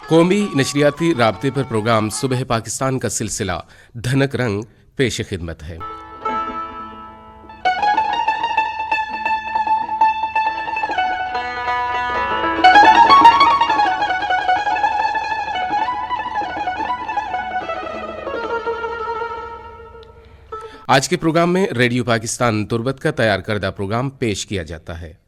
कौमी नशरियाती राब्ते पर प्रोग्राम सुबह पाकिस्तान का सिलसिला धनक रंग पेश खिदमत है। आज के प्रोग्राम में रेडियो पाकिस्तान तुर्बत का तैयार करदा प्रोग्राम पेश किया जाता है।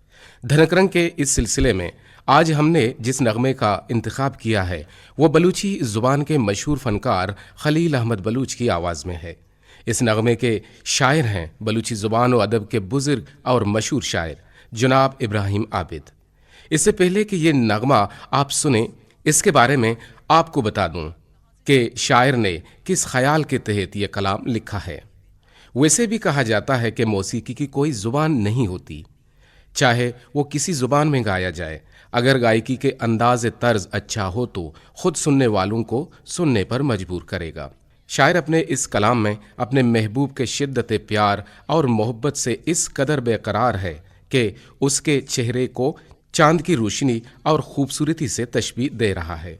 धनक रंग के इस सिलसिले में आज हमने जिस नगमे का इंतखाब किया है वो बलूची ज़ुबान के मशहूर फ़नकार खलील अहमद बलूच की आवाज़ में है। इस नगमे के शायर हैं बलूची ज़ुबान व अदब के बुज़ुर्ग और मशहूर शायर जनाब इब्राहिम आबिद। इससे पहले कि ये नगमा आप सुने, इसके बारे में आपको बता दूं कि शायर ने किस ख्याल के तहत ये कलाम लिखा है। वैसे भी कहा जाता है कि मौसीकी की कोई ज़ुबान नहीं होती, चाहे वो किसी ज़ुबान में गाया जाए, अगर गायकी के अंदाज तर्ज अच्छा हो तो खुद सुनने वालों को सुनने पर मजबूर करेगा। शायर अपने इस कलाम में अपने महबूब के शिद्दत प्यार और मोहब्बत से इस कदर बेकरार है कि उसके चेहरे को चांद की रोशनी और खूबसूरती से तशबीह दे रहा है।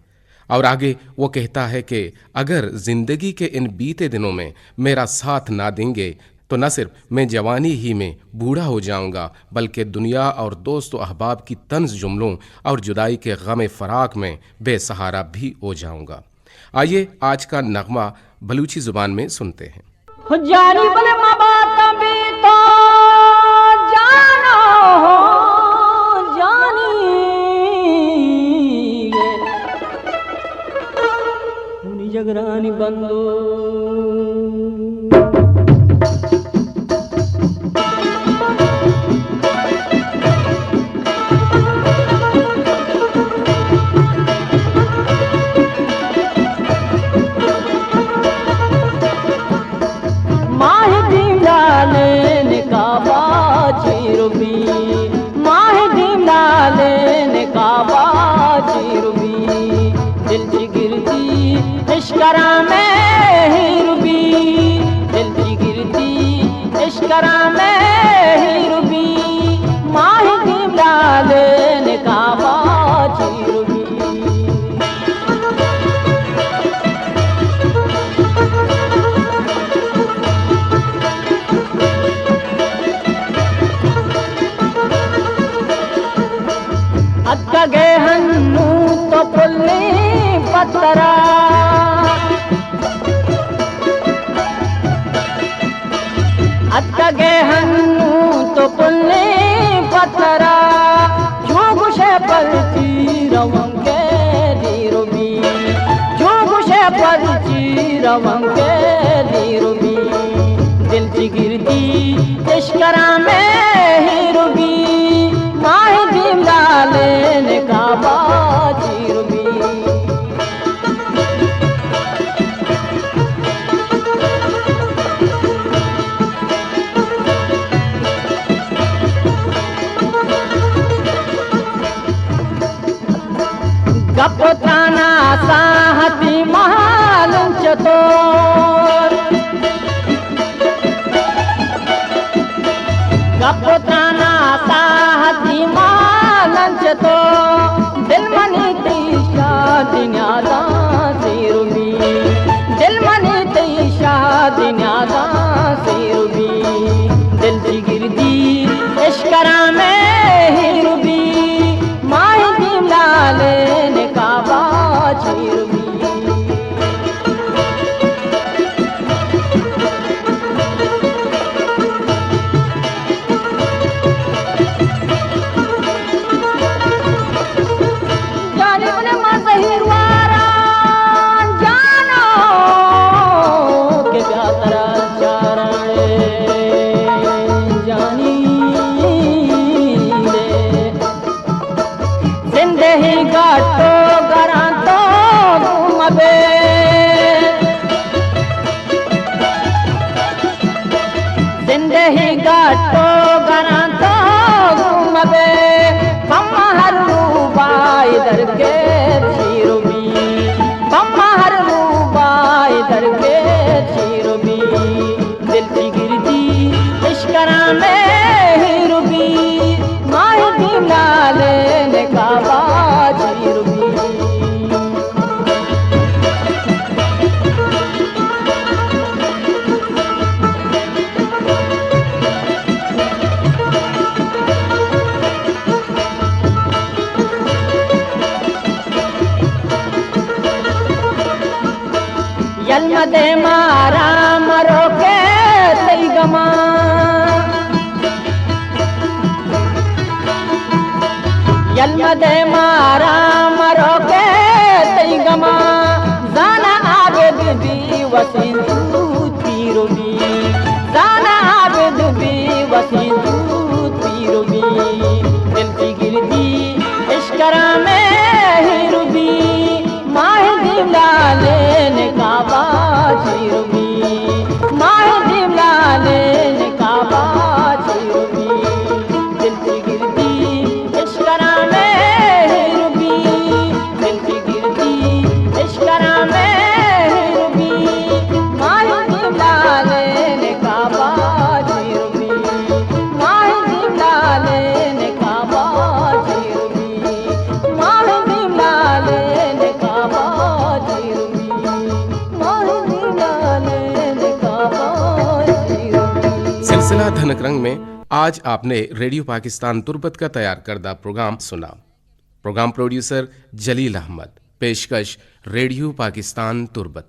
और आगे वो कहता है कि अगर जिंदगी के इन बीते दिनों में मेरा साथ ना देंगे तो न सिर्फ मैं जवानी ही में बूढ़ा हो जाऊंगा, बल्कि दुनिया और दोस्त व अहबाब की तंज जुमलों और जुदाई के गम फराक में बेसहारा भी हो जाऊंगा। आइए आज का नगमा बलूची जुबान में सुनते हैं। जानी बले मबाता भी तो जानो जानी मुनि जगरानी बंदो इश्करा में ही रुबी, दिल की गिरती इश्करा में ही रुबी, माही दीम लाल ने काबा जी रुबी। अक्का गे हन्नू तो पुल्ली पत्तरा, अत्तगे हन्नू तो पुल्ले पत्थरा, झोंकुशे परची रवंके लीरुबी, झोंकुशे परची रवंके लीरुबी, दिल की गिरती इश्करा में ही रुबी, माही दीम लाले ने काबा जी रुबी। गपोताना साहती महालुम चतोर, गपोताना साहती महालुम चतोर, दिल मनी तीशा दिन्यादा से रुबी, दिल मनी तीशा दिन्यादा से रुबी, दिल की गिरदी इश्करा में ही रुबी, माही दीम लाले ने काबा जी रुबी। जाने बोले मज़हिरवारा जानो के प्यारा चाराए जानी दे मारा मरो के तई गमा यल्म दे मारा मरो के तई गमा जाना आबेद भी वसी दूत पीरुबी जाना आबेद भी वसी दूत पीरुबी दिल की गिरती इश्करा में हिरुबी माह दिलाले ने काबा चिरुबी माह दिलाले ने काबा चिरुबी दिल की गिरती इश्करा में हिरुबी दिल की गिरती इश्करा में हिरुबी माह दिलाले ने काबा चिरुबी माह दिलाले ने काबा चिरुबी माह दिलाले ने काबा चिरुबी माह दिलाले ने काबा चिरुबी। सिलसिला धनक रंग में आज आपने रेडियो पाकिस्तान तुर्बत का तैयार करदा प्रोग्राम सुना। प्रोग्राम प्रोड्यूसर जलील अहमद, पेशकश रेडियो पाकिस्तान तुर्बत।